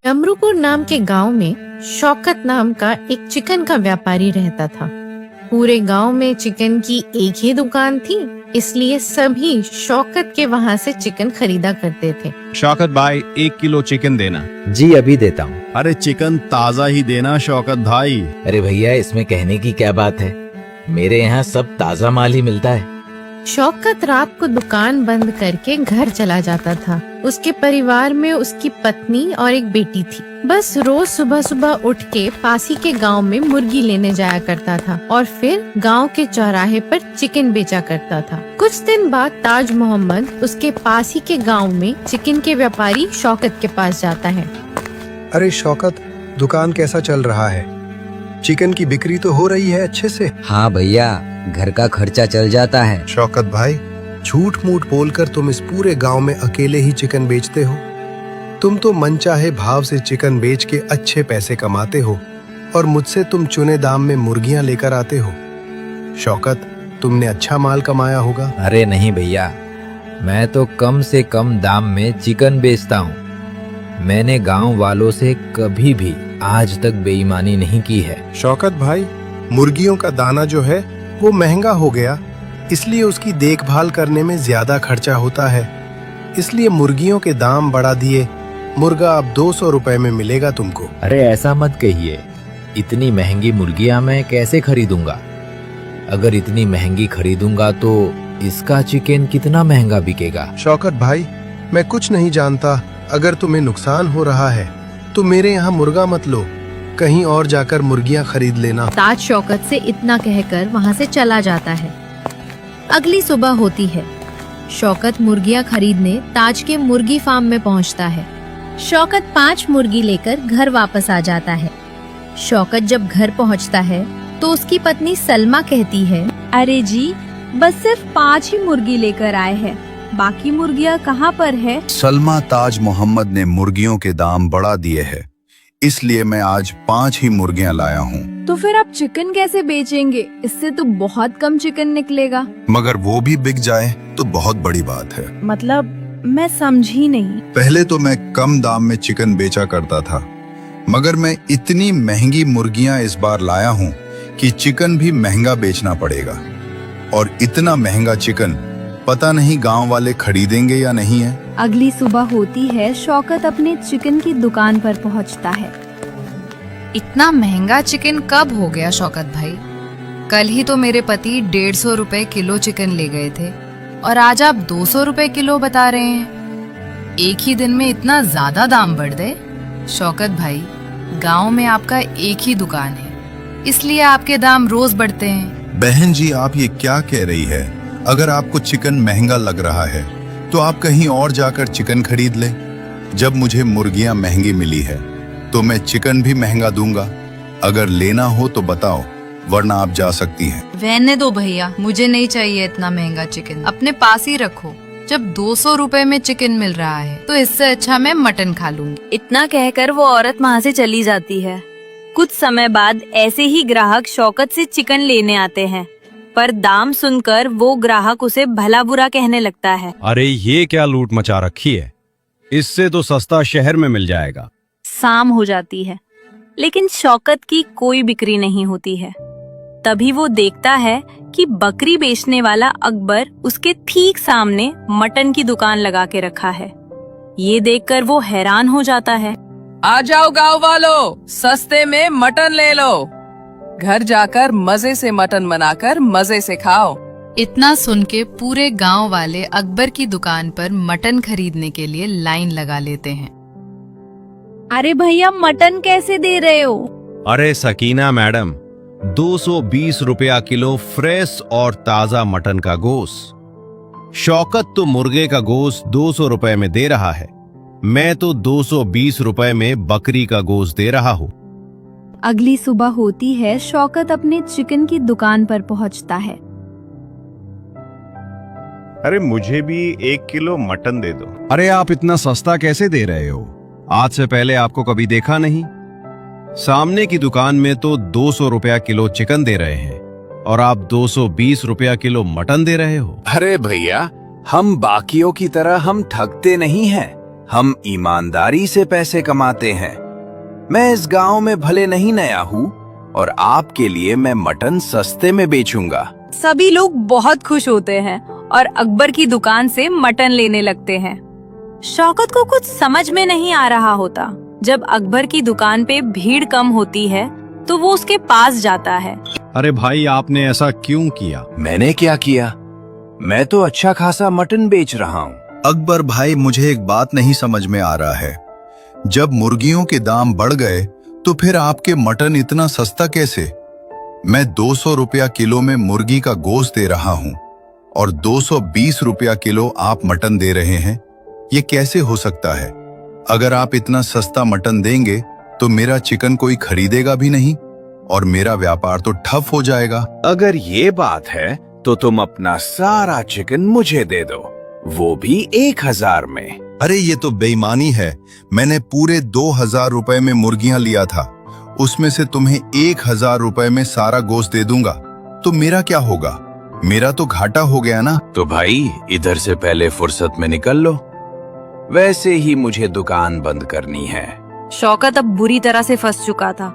डमरूपुर नाम के गांव में शौकत नाम का एक चिकन का व्यापारी रहता था। पूरे गांव में चिकन की एक ही दुकान थी, इसलिए सभी शौकत के वहां से चिकन खरीदा करते थे। शौकत भाई 1 किलो चिकन देना। जी अभी देता हूँ। अरे चिकन ताजा ही देना शौकत भाई। अरे भैया इसमें कहने की क्या बात है, मेरे यहाँ सब ताजा माल ही मिलता है। शौकत रात को दुकान बंद करके घर चला जाता था। उसके परिवार में उसकी पत्नी और एक बेटी थी। बस रोज सुबह सुबह उठ के पास ही के गांव में मुर्गी लेने जाया करता था और फिर गांव के चौराहे पर चिकन बेचा करता था। कुछ दिन बाद ताज मोहम्मद उसके पास ही के गांव में चिकन के व्यापारी शौकत के पास जाता है। अरे शौकत, दुकान कैसा चल रहा है? चिकन की बिक्री तो हो रही है अच्छे से? हाँ भैया, घर का खर्चा चल जाता है। शौकत भाई, झूठ मूठ बोलकर तुम इस पूरे गांव में अकेले ही चिकन बेचते हो। तुम तो मनचाहे भाव से चिकन बेच के अच्छे पैसे कमाते हो और मुझसे तुम चुने दाम में मुर्गियां लेकर आते हो। शौकत, तुमने अच्छा माल कमाया होगा। अरे नहीं भैया, मैं तो कम से कम दाम में चिकन बेचता हूँ। मैंने गांव वालों से कभी भी आज तक बेईमानी नहीं की है। शौकत भाई, मुर्गियों का दाना जो है वो महंगा हो गया, इसलिए उसकी देखभाल करने में ज्यादा खर्चा होता है। इसलिए मुर्गियों के दाम बढ़ा दिए। मुर्गा अब 200 रुपए में मिलेगा तुमको। अरे ऐसा मत कहिए, इतनी महंगी मुर्गियां मैं कैसे खरीदूंगा? अगर इतनी महंगी खरीदूंगा तो इसका चिकन कितना महंगा बिकेगा? शौकत भाई, मैं कुछ नहीं जानता। अगर तुम्हें नुकसान हो रहा है तो मेरे यहाँ मुर्गा मत लो, कहीं और जाकर मुर्गियां खरीद लेना। ताज शौकत से इतना कहकर वहाँ से चला जाता है। अगली सुबह होती है। शौकत मुर्गियां खरीदने ताज के मुर्गी फार्म में पहुँचता है। शौकत 5 मुर्गी लेकर घर वापस आ जाता है। शौकत जब घर पहुँचता है तो उसकी पत्नी सलमा कहती है, अरे जी, बस सिर्फ 5 ही मुर्गी लेकर आए हैं, बाकी मुर्गियाँ कहाँ पर है? सलमा, ताज मोहम्मद ने मुर्गियों के दाम बढ़ा दिए हैं, इसलिए मैं आज 5 ही मुर्गियाँ लाया हूँ। तो फिर आप चिकन कैसे बेचेंगे? इससे तो बहुत कम चिकन निकलेगा। मगर वो भी बिक जाए तो बहुत बड़ी बात है। मतलब मैं समझी नहीं। पहले तो मैं कम दाम में चिकन बेचा करता था, मगर मैं इतनी महंगी मुर्गियाँ इस बार लाया हूँ कि चिकन भी महंगा बेचना पड़ेगा। और इतना महंगा चिकन पता नहीं गांव वाले खरीदेंगे या नहीं है। अगली सुबह होती है। शौकत अपने चिकन की दुकान पर पहुंचता है। इतना महंगा चिकन कब हो गया शौकत भाई? कल ही तो मेरे पति 150 रुपए किलो चिकन ले गए थे और आज आप 200 रुपए किलो बता रहे हैं। एक ही दिन में इतना ज्यादा दाम बढ़ गए? शौकत भाई, गांव में आपका एक ही दुकान है, इसलिए आपके दाम रोज बढ़ते हैं। बहन जी, आप ये क्या कह रही है? अगर आपको चिकन महंगा लग रहा है तो आप कहीं और जाकर चिकन खरीद ले। जब मुझे मुर्गियां महंगी मिली है तो मैं चिकन भी महंगा दूंगा। अगर लेना हो तो बताओ, वरना आप जा सकती हैं। रहने दो भैया, मुझे नहीं चाहिए इतना महंगा चिकन, अपने पास ही रखो। जब 200 रुपए में चिकन मिल रहा है तो इससे अच्छा मैं मटन खा लूंगी। इतना कहकर वो औरत वहाँ से चली जाती है। कुछ समय बाद ऐसे ही ग्राहक शौकत से चिकन लेने आते हैं, पर दाम सुनकर वो ग्राहक उसे भला बुरा कहने लगता है। अरे ये क्या लूट मचा रखी है, इससे तो सस्ता शहर में मिल जाएगा। शाम हो जाती है, लेकिन शौकत की कोई बिक्री नहीं होती है। तभी वो देखता है कि बकरी बेचने वाला अकबर उसके ठीक सामने मटन की दुकान लगा के रखा है। ये देखकर वो हैरान हो जाता है। आ जाओ गाँव वालों, सस्ते में मटन ले लो। घर जाकर मजे से मटन बनाकर मजे से खाओ। इतना सुन के पूरे गांव वाले अकबर की दुकान पर मटन खरीदने के लिए लाइन लगा लेते हैं। अरे भैया, मटन कैसे दे रहे हो? अरे सकीना मैडम, 220 रुपया किलो फ्रेश और ताजा मटन का गोश्त। शौकत तो मुर्गे का गोश्त 200 रुपए में दे रहा है, मैं तो 220 रुपए में बकरी का गोश्त दे रहा हूँ। अगली सुबह होती है। शौकत अपने चिकन की दुकान पर पहुंचता है। अरे मुझे भी 1 किलो मटन दे दो। अरे आप इतना सस्ता कैसे दे रहे हो? आज से पहले आपको कभी देखा नहीं। सामने की दुकान में तो 200 रुपया किलो चिकन दे रहे हैं और आप 220 रुपया किलो मटन दे रहे हो। अरे भैया, हम बाकियों की तरह हम ठगते नहीं हैं। हम ईमानदारी से पैसे कमाते हैं। मैं इस गांव में भले नहीं नया हूँ और आपके लिए मैं मटन सस्ते में बेचूंगा। सभी लोग बहुत खुश होते हैं और अकबर की दुकान से मटन लेने लगते हैं। शौकत को कुछ समझ में नहीं आ रहा होता। जब अकबर की दुकान पे भीड़ कम होती है तो वो उसके पास जाता है। अरे भाई, आपने ऐसा क्यों किया? मैंने क्या किया? मैं तो अच्छा खासा मटन बेच रहा हूँ। अकबर भाई, मुझे एक बात नहीं समझ में आ रहा है। जब मुर्गियों के दाम बढ़ गए तो फिर आपके मटन इतना सस्ता कैसे? मैं 200 रुपया किलो में मुर्गी का गोश्त दे रहा हूँ और 220 रुपया किलो आप मटन दे रहे हैं। ये कैसे हो सकता है? अगर आप इतना सस्ता मटन देंगे तो मेरा चिकन कोई खरीदेगा भी नहीं और मेरा व्यापार तो ठप हो जाएगा। अगर ये बात है तो तुम अपना सारा चिकन मुझे दे दो, वो भी 1000 में। अरे ये तो बेईमानी है। मैंने पूरे 2000 रुपए में मुर्गियां लिया था, उसमें से तुम्हें 1000 रुपए में सारा गोश्त दे दूंगा, तो मेरा क्या होगा? मेरा तो घाटा हो गया ना। तो भाई, इधर से पहले फुर्सत में निकल लो, वैसे ही मुझे दुकान बंद करनी है। शौकत अब बुरी तरह से फंस चुका था।